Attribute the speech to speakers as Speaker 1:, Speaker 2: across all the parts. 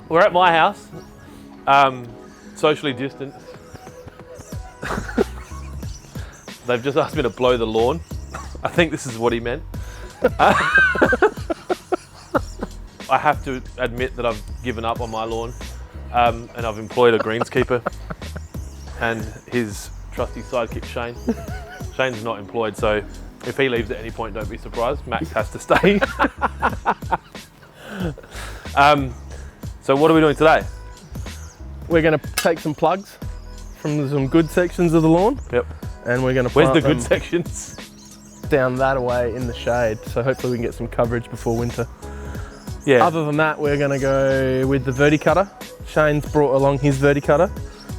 Speaker 1: We're at my house, socially distanced. They've just asked me to blow the lawn. I think this is what he meant. I have to admit that I've given up on my lawn, and I've employed a greenskeeper and his trusty sidekick Shane. Shane's not employed, so if he leaves at any point, don't be surprised. Max has to stay. So what are we doing today?
Speaker 2: We're going to take some plugs from some good sections of the lawn.
Speaker 1: Yep.
Speaker 2: And we're going to
Speaker 1: Where's
Speaker 2: plant
Speaker 1: the good
Speaker 2: them
Speaker 1: sections?
Speaker 2: down that away in the shade. So hopefully we can get some coverage before winter.
Speaker 1: Yeah.
Speaker 2: Other than that, we're going to go with the Verticutter. Shane's brought along his Verticutter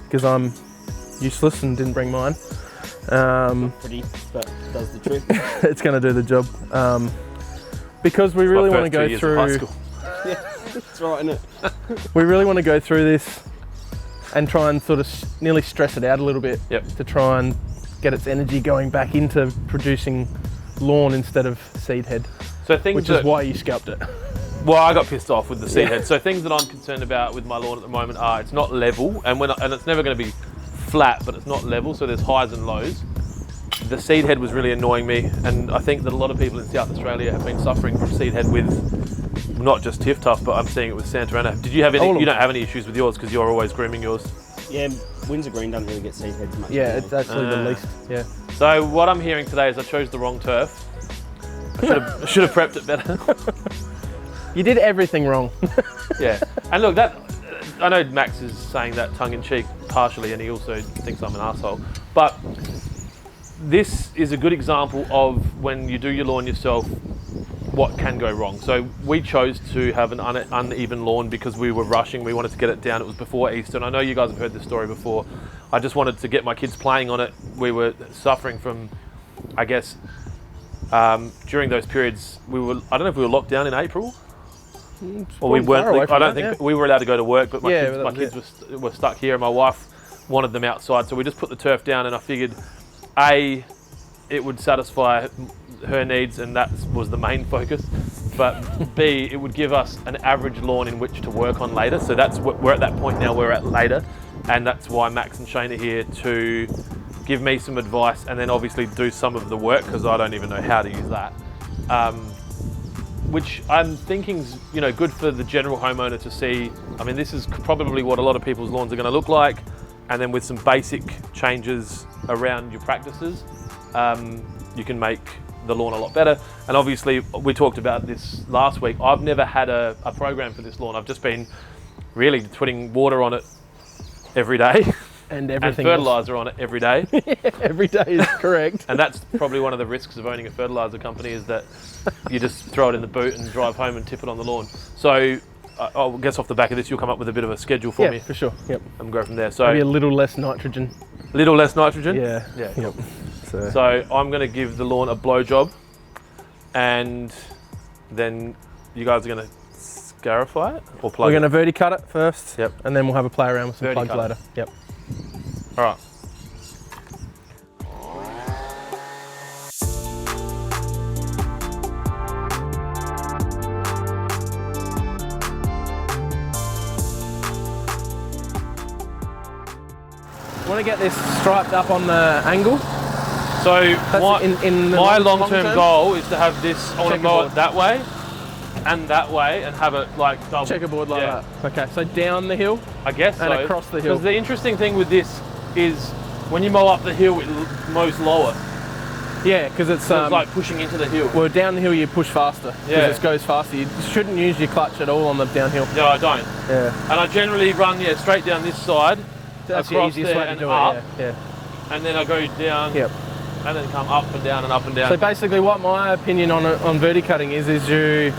Speaker 2: because I'm useless and didn't bring mine.
Speaker 3: Pretty, but does the trick.
Speaker 2: It's going to do the job. Because we really want to go through.
Speaker 3: Yeah, that's right, isn't it?
Speaker 2: We really want to go through this and try and sort of nearly stress it out a little bit.
Speaker 1: Yep.
Speaker 2: To try and get its energy going back into producing lawn instead of seed head.
Speaker 1: So things
Speaker 2: which is why you scalped it.
Speaker 1: Well, I got pissed off with the seed head. So things that I'm concerned about with my lawn at the moment are it's not level, and it's never going to be flat, but it's not level. So there's highs and lows. The seed head was really annoying me, and I think that a lot of people in South Australia have been suffering from seed head with not just Tiff Tuff, but I'm seeing it with Santa Ana. Did you have any? You don't have any issues with yours because you're always grooming yours.
Speaker 3: Yeah, Windsor Green doesn't really get seed heads much.
Speaker 2: Yeah, it's actually the least. Yeah.
Speaker 1: So what I'm hearing today is I chose the wrong turf. I should have prepped it better.
Speaker 2: You did everything wrong.
Speaker 1: Yeah, and look, I know Max is saying that tongue-in-cheek partially, and he also thinks I'm an asshole. But this is a good example of when you do your lawn yourself, what can go wrong. So we chose to have an uneven lawn because we were rushing. We wanted to get it down. It was before Easter, and I know you guys have heard this story before. I just wanted to get my kids playing on it. We were suffering from, I guess, during those periods. I don't know if we were locked down in April. Well, we weren't. I don't think we were allowed to go to work, but my kids were stuck here, and my wife wanted them outside. So we just put the turf down, and I figured, A, it would satisfy her needs, and that was the main focus. But B, it would give us an average lawn in which to work on later. So that's what we're at that point now. We're at later, and that's why Max and Shane are here to give me some advice, and then obviously do some of the work because I don't even know how to use that. Which I'm thinking's good for the general homeowner to see. I mean, this is probably what a lot of people's lawns are going to look like, and then with some basic changes around your practices, you can make the lawn a lot better. And obviously, we talked about this last week. I've never had a program for this lawn. I've just been really putting water on it every day.
Speaker 2: And everything
Speaker 1: and fertilizer on it every day.
Speaker 2: Every day is correct.
Speaker 1: And that's probably one of the risks of owning a fertilizer company, is that you just throw it in the boot and drive home and tip it on the lawn. So I guess off the back of this, you'll come up with a bit of a schedule for me.
Speaker 2: Yeah, for sure. Yep.
Speaker 1: And go from there. So
Speaker 2: maybe a little less nitrogen.
Speaker 1: Little less nitrogen?
Speaker 2: Yeah.
Speaker 1: Yeah.
Speaker 2: Yep.
Speaker 1: So I'm going to give the lawn a blow job, and then you guys are going to scarify it or plug
Speaker 2: We're going to verticut it first.
Speaker 1: Yep.
Speaker 2: And then we'll have a play around with some plugs
Speaker 1: Verticut.
Speaker 2: later. Yep.
Speaker 1: All right.
Speaker 2: Want to get this striped up on the angle?
Speaker 1: So
Speaker 2: in the
Speaker 1: my
Speaker 2: long
Speaker 1: long-term
Speaker 2: term?
Speaker 1: goal is to have this, I want to mow
Speaker 2: Checkerboard.
Speaker 1: it that way and have it like double.
Speaker 2: Checkerboard like that. Okay, so down the hill?
Speaker 1: I guess
Speaker 2: and
Speaker 1: so.
Speaker 2: across the hill.
Speaker 1: Because the interesting thing with this is when you mow up the hill, it mows lower.
Speaker 2: Yeah, because it's,
Speaker 1: So it's like pushing into the hill.
Speaker 2: well, down the hill you push faster.
Speaker 1: Yeah.
Speaker 2: Because it goes faster. You shouldn't use your clutch at all on the downhill.
Speaker 1: No, I don't.
Speaker 2: Yeah.
Speaker 1: And I generally run straight down this side,
Speaker 2: That's the
Speaker 1: across
Speaker 2: easiest
Speaker 1: there
Speaker 2: way to
Speaker 1: and
Speaker 2: do
Speaker 1: up,
Speaker 2: it. Yeah.
Speaker 1: and then I go down,
Speaker 2: Yep.
Speaker 1: and then come up and down and up and down.
Speaker 2: So basically what my opinion on verticutting is you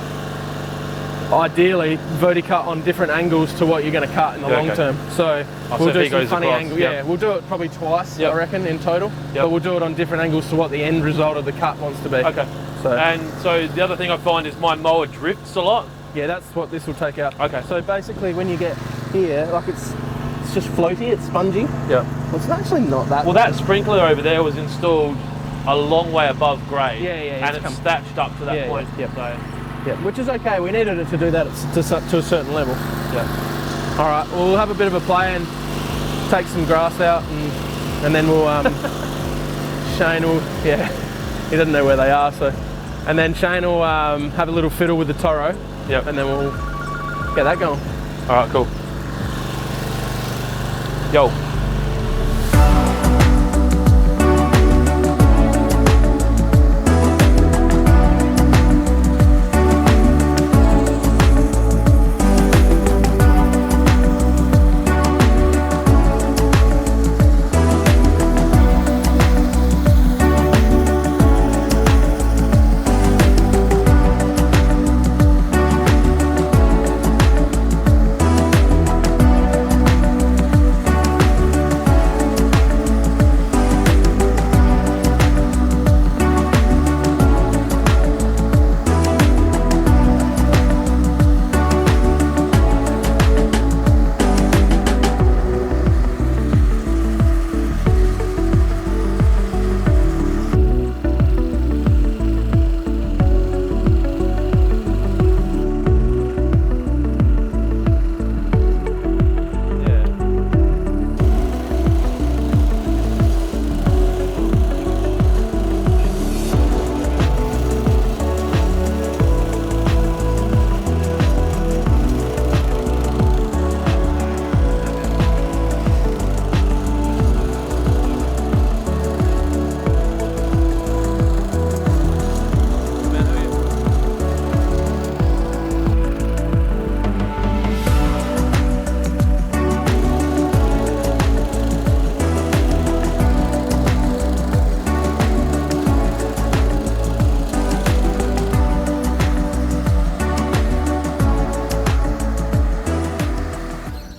Speaker 2: ideally verticut on different angles to what you're going to cut in the long term. So we'll do some funny angles.
Speaker 1: Yep.
Speaker 2: Yeah, we'll do it probably twice,
Speaker 1: Yep.
Speaker 2: I reckon, in total. But we'll do it on different angles to what the end result of the cut wants to be.
Speaker 1: Okay. And so the other thing I find is my mower drifts a lot.
Speaker 2: Yeah, that's what this will take out.
Speaker 1: Okay.
Speaker 2: So basically when you get here, like it's just floaty, it's spongy.
Speaker 1: Yeah.
Speaker 2: Well, it's actually not that.
Speaker 1: Well, that sprinkler over there was installed a long way above grade.
Speaker 2: Yeah,
Speaker 1: and it's thatched up to that point.
Speaker 2: Yeah.
Speaker 1: So,
Speaker 2: yeah, which is okay. We needed it to do that to a certain level.
Speaker 1: yeah.
Speaker 2: All right, we'll have a bit of a play and take some grass out, and then we'll Shane will, yeah, he doesn't know where they are, so, and then Shane will have a little fiddle with the Toro.
Speaker 1: Yep.
Speaker 2: And then we'll get that going.
Speaker 1: All right, cool. Yo.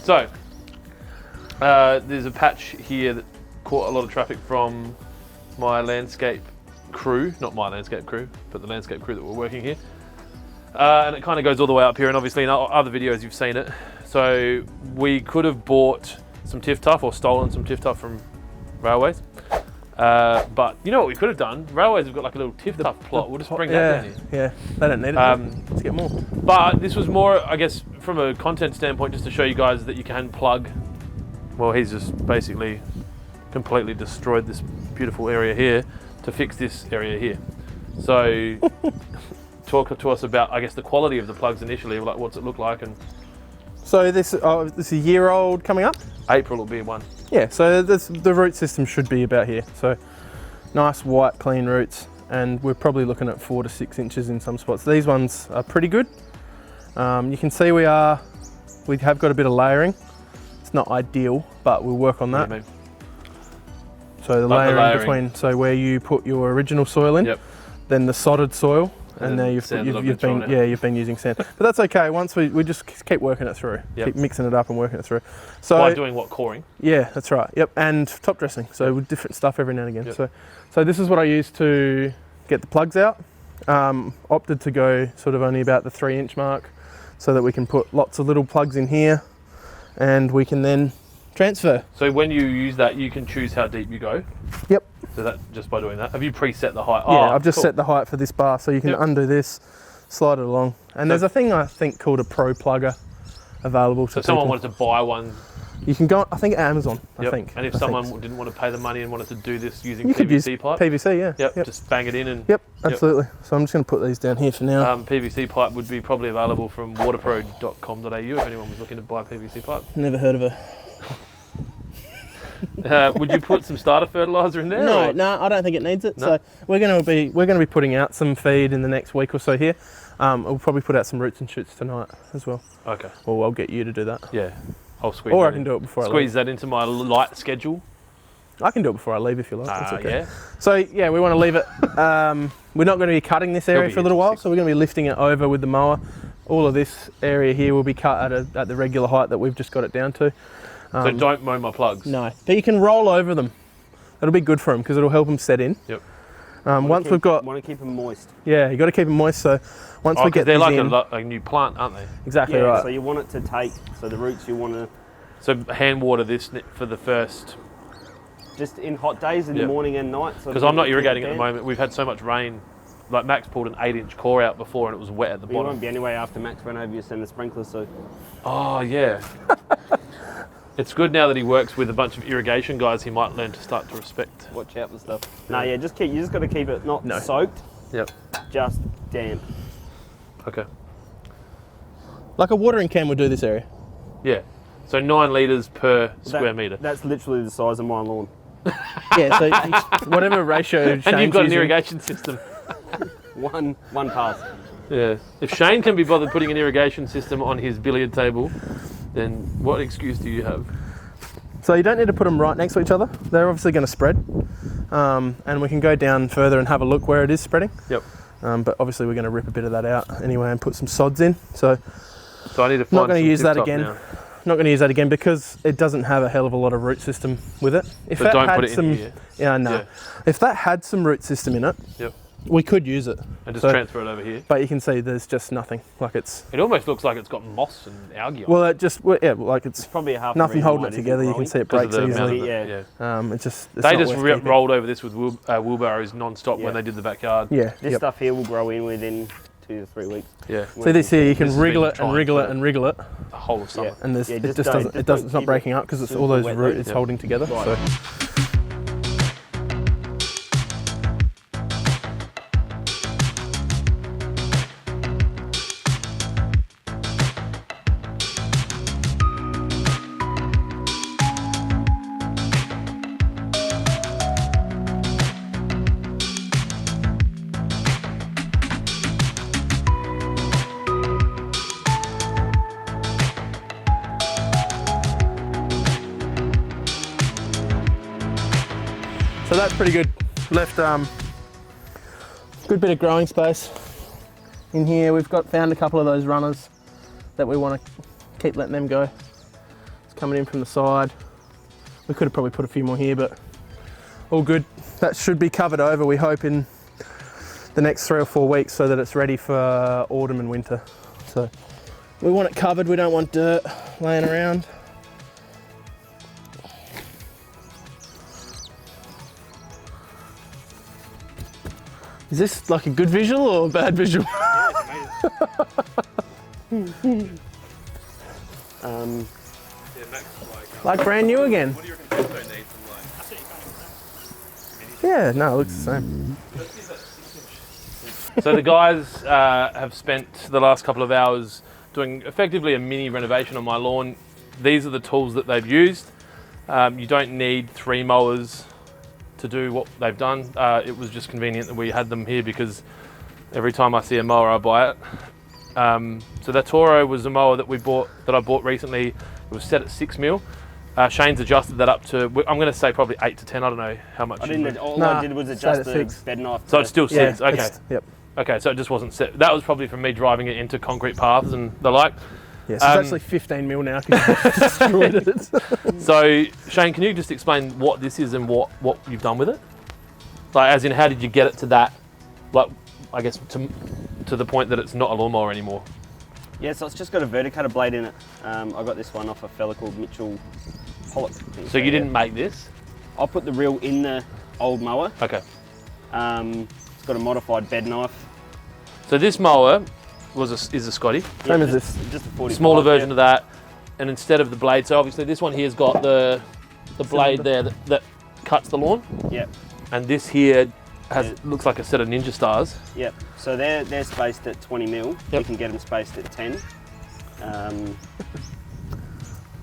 Speaker 1: So, there's a patch here that caught a lot of traffic from my landscape crew, not my landscape crew, but the landscape crew that were working here. And it kind of goes all the way up here, and obviously in other videos you've seen it. So we could have bought some Tiff Tuff or stolen some Tiff Tuff from Railways. But you know what we could have done? Railways have got like a little Tiff Tuff plot. We'll just bring that down here.
Speaker 2: Yeah, they don't need it. Let's get more.
Speaker 1: But this was more, I guess, from a content standpoint, just to show you guys that you can plug. Well, he's just basically completely destroyed this beautiful area here to fix this area here. So talk to us about, I guess, the quality of the plugs initially, like what's it look like, and
Speaker 2: So this is a year old coming up?
Speaker 1: April will be one.
Speaker 2: Yeah, so the root system should be about here. So nice white clean roots, and we're probably looking at 4 to 6 inches in some spots. These ones are pretty good. You can see we have got a bit of layering. It's not ideal, but we'll work on that. So the layering between, so where you put your original soil in, then the sodded soil, and there you've been using sand. But that's okay. Once we just keep working it through, keep mixing it up and working it through. So
Speaker 1: by doing what, coring?
Speaker 2: Yeah, that's right. Yep, and top dressing. So with different stuff every now and again. So this is what I use to get the plugs out. Opted to go sort of only about the 3-inch mark, so that we can put lots of little plugs in here, and we can then transfer.
Speaker 1: So when you use that, you can choose how deep you go?
Speaker 2: Yep.
Speaker 1: So that just by doing that, have you preset the height?
Speaker 2: Yeah, I've just set the height for this bar, so you can undo this, slide it along. And there's a thing I think called a pro plugger available to
Speaker 1: So if someone wanted to buy one,
Speaker 2: you can go, I think at Amazon, I think.
Speaker 1: And if someone didn't want to pay the money and wanted to do this using
Speaker 2: you could use
Speaker 1: PVC pipe?
Speaker 2: PVC, yeah.
Speaker 1: Yep, just bang it in and...
Speaker 2: Yep, absolutely. So I'm just going to put these down here for now.
Speaker 1: PVC pipe would be probably available from waterpro.com.au if anyone was looking to buy PVC pipe.
Speaker 2: Never heard of it.
Speaker 1: Would you put some starter fertilizer in there?
Speaker 2: No, I don't think it needs it. No? So we're going to be putting out some feed in the next week or so here. We'll probably put out some roots and shoots tonight as well.
Speaker 1: Okay.
Speaker 2: Or I'll get you to do that.
Speaker 1: Yeah, I'll squeeze.
Speaker 2: Or I can do it before I leave.
Speaker 1: Squeeze that into my light schedule.
Speaker 2: I can do it before I leave if you like. That's okay.
Speaker 1: Yeah.
Speaker 2: So yeah, we want to leave it. We're not going to be cutting this area for a little while, so we're going to be lifting it over with the mower. All of this area here will be cut at the regular height that we've just got it down to.
Speaker 1: So don't mow my plugs.
Speaker 2: No, but you can roll over them. That'll be good for them because it'll help them set in.
Speaker 1: Yep.
Speaker 3: Want to keep them moist.
Speaker 2: Yeah, you got to keep them moist. So once we get
Speaker 1: they're
Speaker 2: these
Speaker 1: like a new plant, aren't they?
Speaker 2: Exactly right.
Speaker 3: So you want it to take. So the roots you want to.
Speaker 1: So hand water this for the first.
Speaker 3: Just in hot days in the morning and night.
Speaker 1: Because I'm not irrigating at the moment. We've had so much rain like Max pulled an 8-inch core out before and it was wet at the
Speaker 3: You
Speaker 1: bottom.
Speaker 3: won't be anyway after Max ran over your centre sprinkler, so
Speaker 1: Oh yeah. It's good now that he works with a bunch of irrigation guys. He might learn to start to respect.
Speaker 3: watch out for stuff. No, yeah, you just got to keep it not soaked,
Speaker 1: Yep.
Speaker 3: just damp.
Speaker 1: Okay.
Speaker 2: Like a watering can would do this area.
Speaker 1: Yeah. So 9 litres per square metre.
Speaker 3: That's literally the size of my lawn.
Speaker 2: Yeah, so whatever ratio Shane's
Speaker 1: And you've got an
Speaker 2: using.
Speaker 1: irrigation system.
Speaker 3: One pass.
Speaker 1: Yeah. If Shane can be bothered putting an irrigation system on his billiard table, then what excuse do you have?
Speaker 2: So you don't need to put them right next to each other. They're obviously going to spread. And we can go down further and have a look where it is spreading.
Speaker 1: Yep.
Speaker 2: But obviously we're going to rip a bit of that out anyway and put some sods in. So
Speaker 1: I need to find
Speaker 2: not going
Speaker 1: some
Speaker 2: to use that
Speaker 1: tip-top
Speaker 2: again.
Speaker 1: now.
Speaker 2: Not going to use that again because it doesn't have a hell of a lot of root system with it. If
Speaker 1: But
Speaker 2: that
Speaker 1: don't
Speaker 2: had
Speaker 1: put it
Speaker 2: some,
Speaker 1: in here.
Speaker 2: Yeah, no.
Speaker 1: Yeah.
Speaker 2: If that had some root system in it,
Speaker 1: Yep.
Speaker 2: we could use it.
Speaker 1: And just
Speaker 2: So-
Speaker 1: transfer it over here.
Speaker 2: But you can see there's just nothing. Like it's,
Speaker 1: It almost looks like it's got moss and algae on it.
Speaker 2: well, it just, yeah, like it's
Speaker 3: Probably a half the
Speaker 2: nothing
Speaker 3: reason
Speaker 2: holding
Speaker 3: why
Speaker 2: it
Speaker 3: isn't
Speaker 2: together. You can
Speaker 3: growing.
Speaker 2: see it
Speaker 1: Because of
Speaker 2: breaks
Speaker 1: the amount
Speaker 2: easily.
Speaker 1: of
Speaker 3: Yeah.
Speaker 1: it, yeah.
Speaker 2: It's just, it's
Speaker 1: They
Speaker 2: not
Speaker 1: just
Speaker 2: worth keeping.
Speaker 1: rolled over this with wheelbarrows non-stop
Speaker 3: Yeah.
Speaker 1: when they did the backyard.
Speaker 2: Yeah.
Speaker 3: This
Speaker 2: Yep.
Speaker 3: stuff here will grow in within 2 to 3 weeks.
Speaker 1: Yeah.
Speaker 2: See this here, you
Speaker 1: This
Speaker 2: can
Speaker 1: has
Speaker 2: wriggle
Speaker 1: been
Speaker 2: it and
Speaker 1: trying
Speaker 2: wriggle
Speaker 1: for-
Speaker 2: it and wriggle it,
Speaker 1: The whole of summer.
Speaker 3: Yeah.
Speaker 2: and there's,
Speaker 3: Yeah,
Speaker 2: it
Speaker 3: just
Speaker 2: just
Speaker 3: don't-
Speaker 2: doesn't,
Speaker 3: just
Speaker 2: it doesn't,
Speaker 3: don't
Speaker 2: it's not
Speaker 3: keep
Speaker 2: breaking
Speaker 3: it
Speaker 2: up because it's
Speaker 3: super
Speaker 2: all those
Speaker 3: wet
Speaker 2: root
Speaker 3: though.
Speaker 2: it's
Speaker 1: Yep.
Speaker 2: holding together.
Speaker 3: Right.
Speaker 2: So So that's pretty good. Left good bit of growing space in here. We've found a couple of those runners that we want to keep letting them go. It's coming in from the side. We could have probably put a few more here, but all good. That should be covered over, we hope, in the next 3 or 4 weeks so that it's ready for autumn and winter. So we want it covered, we don't want dirt laying around. Is this like a good visual or a bad visual? Like brand new again.
Speaker 1: What do you reckon Tesco needs?
Speaker 2: Yeah, no, it looks the same.
Speaker 1: So the guys have spent the last couple of hours doing effectively a mini renovation on my lawn. These are the tools that they've used. You don't need 3 mowers to do what they've done. It was just convenient that we had them here because every time I see a mower I buy it. So the Toro was a mower that I bought recently. It was set at 6 mil. Shane's adjusted that up to, I'm going to say probably 8 to 10. I don't know how much.
Speaker 3: All
Speaker 2: Nah,
Speaker 3: I did was
Speaker 2: stayed
Speaker 3: adjust
Speaker 2: at
Speaker 3: the
Speaker 2: 6.
Speaker 3: bed knife.
Speaker 1: So it's still 6.
Speaker 2: Yeah,
Speaker 1: Okay.
Speaker 2: Yep.
Speaker 1: Okay. So it just wasn't set. That was probably from me driving it into concrete paths and the like.
Speaker 2: Yeah, so it's actually 15 mil now because you destroyed it.
Speaker 1: So Shane, can you just explain what this is and what you've done with it? Like, as in, how did you get it to that? Like, I guess to the point that it's not a lawnmower anymore.
Speaker 3: Yeah, so it's just got a Verticutter blade in it. I got this one off a fella called Mitchell Pollock.
Speaker 1: So you didn't make this?
Speaker 3: I put the reel in the old mower.
Speaker 1: Okay.
Speaker 3: It's got a modified bed knife.
Speaker 1: So this mower is a Scotty.
Speaker 2: Same as this.
Speaker 3: Just a 45.
Speaker 1: Smaller version of that, and instead of the blade, so obviously this one here's got the blade there that cuts the lawn,
Speaker 3: Yep,
Speaker 1: and this here
Speaker 3: Yeah.
Speaker 1: looks like a set of Ninja Stars.
Speaker 3: yep. So they're spaced at 20 mil.
Speaker 1: Yep.
Speaker 3: You can get them spaced at 10.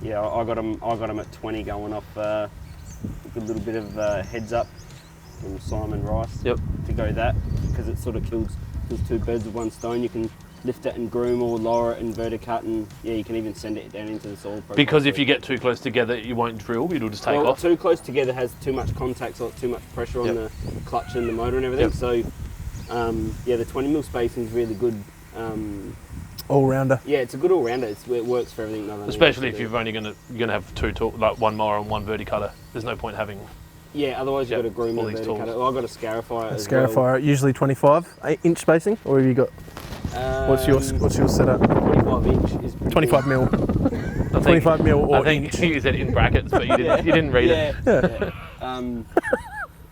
Speaker 3: Yeah, I got them at 20, going off a good little bit of heads up from Simon Rice.
Speaker 1: Yep.
Speaker 3: To go that, because it sort of kills 2 birds with 1 stone. You can lift it and groom or lower it and verticut, and yeah, you can even send it down into the soil.
Speaker 1: Because if you get too close together, you won't drill. It'll just take off.
Speaker 3: Too close together has too much contact, so it's too much pressure on the clutch and the motor and everything.
Speaker 1: Yep.
Speaker 3: So, yeah, the 20 mil spacing is really good.
Speaker 2: All rounder.
Speaker 3: Yeah, it's a good all-rounder. It works for everything.
Speaker 1: Especially if you're only going to have 2 tools, like 1 mower and 1 verticutter. There's no point having.
Speaker 3: Yeah, otherwise you've got to groom
Speaker 1: all
Speaker 3: and
Speaker 1: these
Speaker 3: verticutter.
Speaker 1: tools.
Speaker 3: Well, I've got a scarifier
Speaker 2: A
Speaker 3: as well.
Speaker 2: scarifier, usually 25 inch spacing, or have you got? What's your setup?
Speaker 3: 25 inch is pretty
Speaker 2: 25
Speaker 3: good.
Speaker 2: mil.
Speaker 1: I think,
Speaker 2: 25 mil or
Speaker 1: I think
Speaker 2: inch.
Speaker 1: you said in brackets, but you didn't read it.
Speaker 3: Yeah.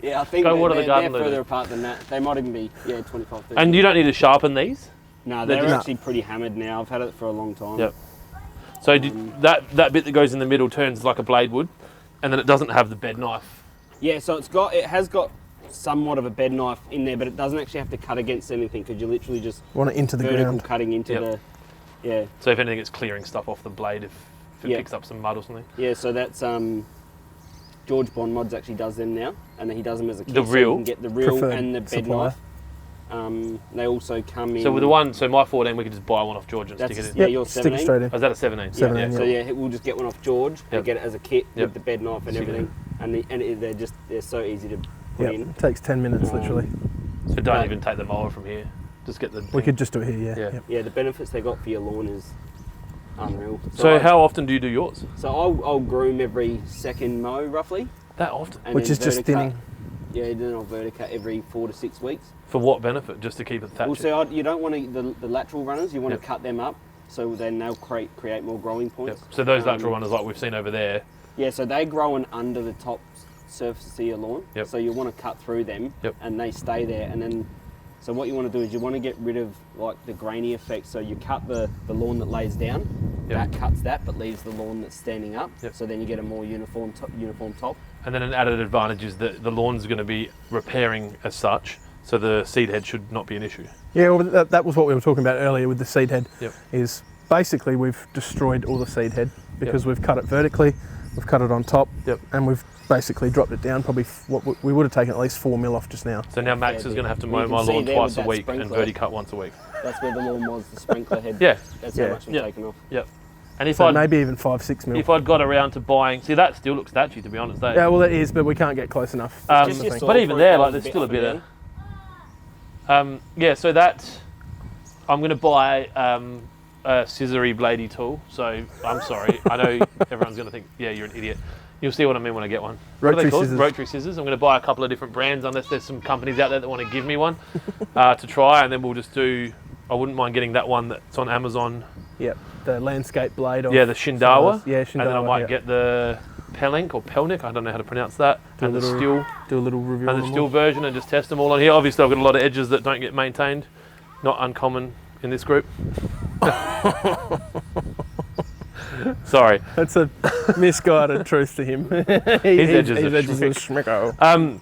Speaker 3: Yeah, I think
Speaker 1: Go water the
Speaker 3: they're
Speaker 1: garden,
Speaker 3: further
Speaker 1: Lulu.
Speaker 3: apart than that. They might even be 25, 30.
Speaker 1: And you don't need to sharpen these.
Speaker 3: No,
Speaker 1: they're
Speaker 3: they're
Speaker 1: just-
Speaker 3: actually pretty hammered now. I've had it for a long time.
Speaker 1: Yep. So that bit that goes in the middle turns like a blade would, and then it doesn't have the bed knife.
Speaker 3: Yeah, so it has got somewhat of a bed knife in there, but it doesn't actually have to cut against anything because you literally just
Speaker 2: Want it into the
Speaker 3: vertical
Speaker 2: ground.
Speaker 3: cutting into
Speaker 1: Yep.
Speaker 3: the. Yeah,
Speaker 1: So if anything, it's clearing stuff off the blade if it
Speaker 3: Yeah.
Speaker 1: picks up some mud or something.
Speaker 3: yeah. So that's George Bond Mods actually does them now, and he does them as a kit.
Speaker 1: The
Speaker 3: so
Speaker 1: reel?
Speaker 3: you can get the reel
Speaker 2: Preferred
Speaker 3: and the bed
Speaker 2: supplier.
Speaker 3: knife. They also come in.
Speaker 1: So with the one, so my 14, we could just buy one off George and
Speaker 3: That's
Speaker 1: stick it in.
Speaker 3: yeah,
Speaker 2: Yep,
Speaker 3: you're
Speaker 2: stick
Speaker 3: 17.
Speaker 2: it straight in.
Speaker 1: Oh, is that a 17?
Speaker 2: 17,
Speaker 1: Yeah.
Speaker 3: So yeah, we'll just get one off George
Speaker 1: Yep.
Speaker 3: and get it as a kit
Speaker 1: Yep.
Speaker 3: with the bed knife and
Speaker 1: So you
Speaker 3: everything, they're so easy to put
Speaker 2: Yeah,
Speaker 3: in.
Speaker 2: it takes 10 minutes literally.
Speaker 1: So don't
Speaker 3: Right.
Speaker 1: even take the mower from here. Just get the.
Speaker 2: We
Speaker 1: thing.
Speaker 2: could just do it here, yeah.
Speaker 1: Yeah.
Speaker 2: Yep.
Speaker 3: Yeah, the benefits they got for your lawn is unreal.
Speaker 1: So how often do you do yours?
Speaker 3: So I'll groom every second mow roughly.
Speaker 1: That often.
Speaker 3: And
Speaker 2: Which
Speaker 3: then
Speaker 2: is just
Speaker 3: verticut-
Speaker 2: thinning.
Speaker 3: Yeah, then I'll verticut every 4 to 6 weeks.
Speaker 1: For what benefit? Just to keep it thatched?
Speaker 3: Well, so you don't want the lateral runners. You want
Speaker 1: Yep.
Speaker 3: to cut them up, so then they'll create more growing
Speaker 1: Yep.
Speaker 3: points.
Speaker 1: So those lateral runners like we've seen over there.
Speaker 3: Yeah, so they're growing under the top surface of your lawn.
Speaker 1: Yep.
Speaker 3: So you want to cut through them,
Speaker 1: Yep.
Speaker 3: and they stay there. And then, so what you want to do is you want to get rid of like the grainy effect. So you cut the lawn that lays down,
Speaker 1: Yep.
Speaker 3: that cuts that, but leaves the lawn that's standing up.
Speaker 1: Yep.
Speaker 3: So then you get a more uniform top.
Speaker 1: And then an added advantage is that the lawn's going to be repairing as such, so the seed head should not be an issue.
Speaker 2: Yeah, well, that was what we were talking about earlier with the seed head.
Speaker 1: Yep.
Speaker 2: Is basically we've destroyed all the seed head because we've cut it vertically, we've cut it on top,
Speaker 1: Yep.
Speaker 2: and we've basically dropped it down probably we would have taken at least 4 mil off just now.
Speaker 1: So now Max
Speaker 3: Yeah,
Speaker 1: is going to have to
Speaker 3: you
Speaker 1: mow
Speaker 3: can
Speaker 1: my
Speaker 3: see
Speaker 1: lawn
Speaker 3: there
Speaker 1: twice
Speaker 3: with
Speaker 1: a
Speaker 3: that
Speaker 1: week and
Speaker 3: sprinkler.
Speaker 1: verticut once a week.
Speaker 3: That's where the lawn was, the sprinkler head.
Speaker 1: Yeah.
Speaker 3: That's
Speaker 2: Yeah.
Speaker 3: how much we've
Speaker 1: Yep.
Speaker 3: taken off.
Speaker 1: Yep. And if
Speaker 2: So maybe even 5-6 mil.
Speaker 1: if I'd got around to buying, see that still looks thatchy to be honest. Eh?
Speaker 2: Yeah, well it is, but we can't get close enough.
Speaker 3: Just
Speaker 2: That's
Speaker 3: your
Speaker 2: the thing.
Speaker 3: soil
Speaker 1: But even
Speaker 3: profile
Speaker 1: there, like
Speaker 3: is
Speaker 1: there's
Speaker 3: a
Speaker 1: still a
Speaker 3: up
Speaker 1: bit
Speaker 3: and
Speaker 1: of.
Speaker 3: down.
Speaker 1: Yeah, so that I'm going to buy a scissory bladey tool. So I'm sorry, I know everyone's going to think, yeah, you're an idiot. You'll see what I mean when I get one. What are they
Speaker 2: Rotary
Speaker 1: called?
Speaker 2: scissors.
Speaker 1: Rotary scissors. I'm going to buy a couple of different brands, unless there's some companies out there that want to give me one to try, and then we'll just do. I wouldn't mind getting that one that's on Amazon.
Speaker 2: Yep, the landscape blade. Of
Speaker 1: Yeah, the Shindawa.
Speaker 2: Yeah, Shindawa.
Speaker 1: And then I might
Speaker 2: yeah.
Speaker 1: get the Pelenk or Pelnik. I don't know how to pronounce that.
Speaker 2: Do a
Speaker 1: And the
Speaker 2: little
Speaker 1: steel.
Speaker 2: do a little review on
Speaker 1: And the
Speaker 2: them
Speaker 1: steel
Speaker 2: all.
Speaker 1: version and just test them all on here. Obviously, I've got a lot of edges that don't get maintained. Not uncommon in this group. Sorry.
Speaker 2: That's a misguided truth to him.
Speaker 1: His edges are
Speaker 2: are schmicko.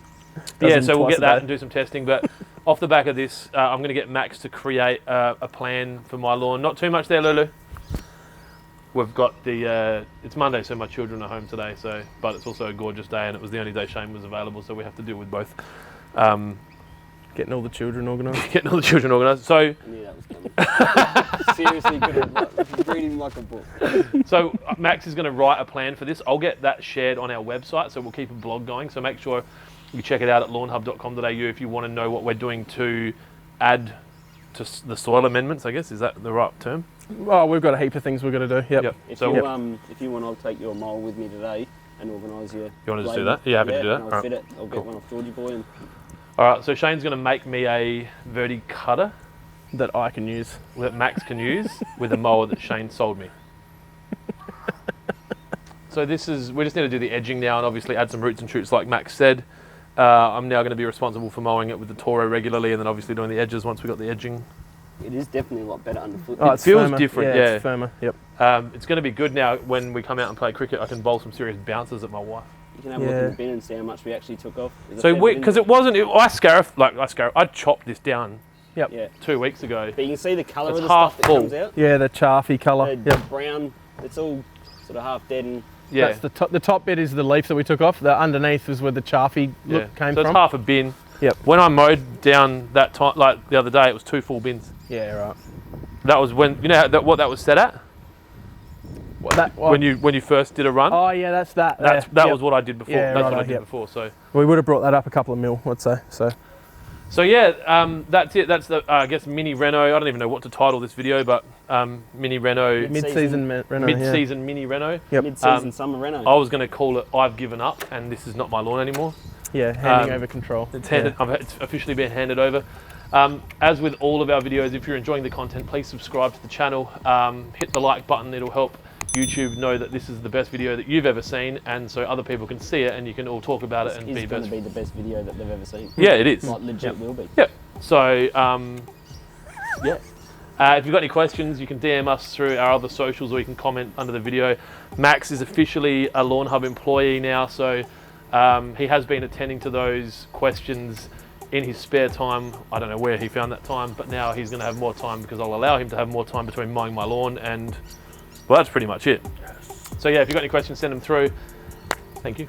Speaker 1: Yeah,
Speaker 2: Does
Speaker 1: so
Speaker 2: them
Speaker 1: we'll
Speaker 2: twice
Speaker 1: get
Speaker 2: a
Speaker 1: that
Speaker 2: day.
Speaker 1: and do some testing. But off the back of this, I'm going to get Max to create a plan for my lawn. Not too much there, Lulu. We've got the, it's Monday, so my children are home today. So, but it's also a gorgeous day, and it was the only day Shane was available, so we have to deal with both.
Speaker 2: Getting all the children organised.
Speaker 1: Getting all the children organised. So,
Speaker 3: I knew that was coming. Seriously, could have reading like a book.
Speaker 1: so Max is going to write a plan for this. I'll get that shared on our website, so we'll keep a blog going. So make sure you check it out at lawnhub.com.au if you want to know what we're doing to add to the soil amendments, I guess. Is that the right term?
Speaker 2: Oh, we've got a heap of things we've got to do. Yep.
Speaker 3: If
Speaker 1: So
Speaker 3: you want, I'll take your mole with me today and organise your.
Speaker 1: You want to just
Speaker 3: blade.
Speaker 1: do that? Yeah, happy to do that.
Speaker 3: And I'll
Speaker 1: Alright.
Speaker 3: fit it. I'll get
Speaker 1: Cool.
Speaker 3: one off Georgie boy and.
Speaker 1: All right, so Shane's going to make me a Verticutter
Speaker 2: That I can use.
Speaker 1: that Max can use with a mower that Shane sold me. So we just need to do the edging now and obviously add some roots and shoots like Max said. I'm now going to be responsible for mowing it with the Toro regularly and then obviously doing the edges once we've got the edging.
Speaker 3: It is definitely a lot better underfoot.
Speaker 2: Oh,
Speaker 1: It
Speaker 2: it's
Speaker 1: feels
Speaker 2: firmer.
Speaker 1: different,
Speaker 2: Yeah,
Speaker 1: yeah.
Speaker 2: it's firmer. Yep.
Speaker 1: It's going to be good now when we come out and play cricket. I can bowl some serious bounces at my wife.
Speaker 3: You can have a look
Speaker 2: Yeah.
Speaker 3: in the bin and see how much we actually took off. There's a
Speaker 1: So
Speaker 3: fair bit in
Speaker 1: because
Speaker 3: there.
Speaker 1: it wasn't, I chopped this down
Speaker 2: Yep.
Speaker 3: Yeah.
Speaker 1: 2 weeks ago.
Speaker 3: But you can see the colour
Speaker 1: It's
Speaker 3: of the
Speaker 1: half
Speaker 3: stuff that
Speaker 1: full.
Speaker 3: comes out.
Speaker 2: Yeah, the chaffy colour.
Speaker 3: The
Speaker 2: Yep.
Speaker 3: brown, it's all sort of half dead and
Speaker 1: Yeah,
Speaker 2: That's the top bit is the leaf that we took off. The underneath was where the chaffy
Speaker 1: yeah.
Speaker 2: look came
Speaker 1: so
Speaker 2: from.
Speaker 1: it's half a bin.
Speaker 2: Yep.
Speaker 1: When I mowed down that time, like the other day, it was 2 full bins.
Speaker 2: Yeah, right.
Speaker 1: That was when what that was set at when you first did a run.
Speaker 2: Oh yeah, that's that.
Speaker 1: that
Speaker 2: Yep.
Speaker 1: was what I did before.
Speaker 2: Yeah,
Speaker 1: That's what
Speaker 2: righto,
Speaker 1: I did
Speaker 2: yep.
Speaker 1: before.
Speaker 2: We would have brought that up a couple of mil, I'd say. So
Speaker 1: yeah, that's it. That's the I guess mini reno. I don't even know what to title this video, but mini reno,
Speaker 2: mid-season reno.
Speaker 1: mid-season mini reno.
Speaker 2: Yep.
Speaker 3: mid-season summer reno.
Speaker 1: I was going to call it I've given up, and this is not my lawn anymore.
Speaker 2: Yeah, handing
Speaker 1: Um,
Speaker 2: over control.
Speaker 1: It's officially been handed over. As with all of our videos, if you're enjoying the content, please subscribe to the channel. Hit the like button, it'll help YouTube know that this is the best video that you've ever seen, and so other people can see it and you can all talk about it and be
Speaker 3: It's going
Speaker 1: best.
Speaker 3: to be the best video that they've ever seen.
Speaker 1: Yeah, it is.
Speaker 3: Like legit will be.
Speaker 1: Yeah. So,
Speaker 3: Yeah.
Speaker 1: if you've got any questions, you can DM us through our other socials, or you can comment under the video. Max is officially a Lawn Hub employee now, so he has been attending to those questions in his spare time. I don't know where he found that time, but now he's going to have more time because I'll allow him to have more time between mowing my lawn, and well, that's pretty much it. So yeah, if you've got any questions, send them through. Thank you.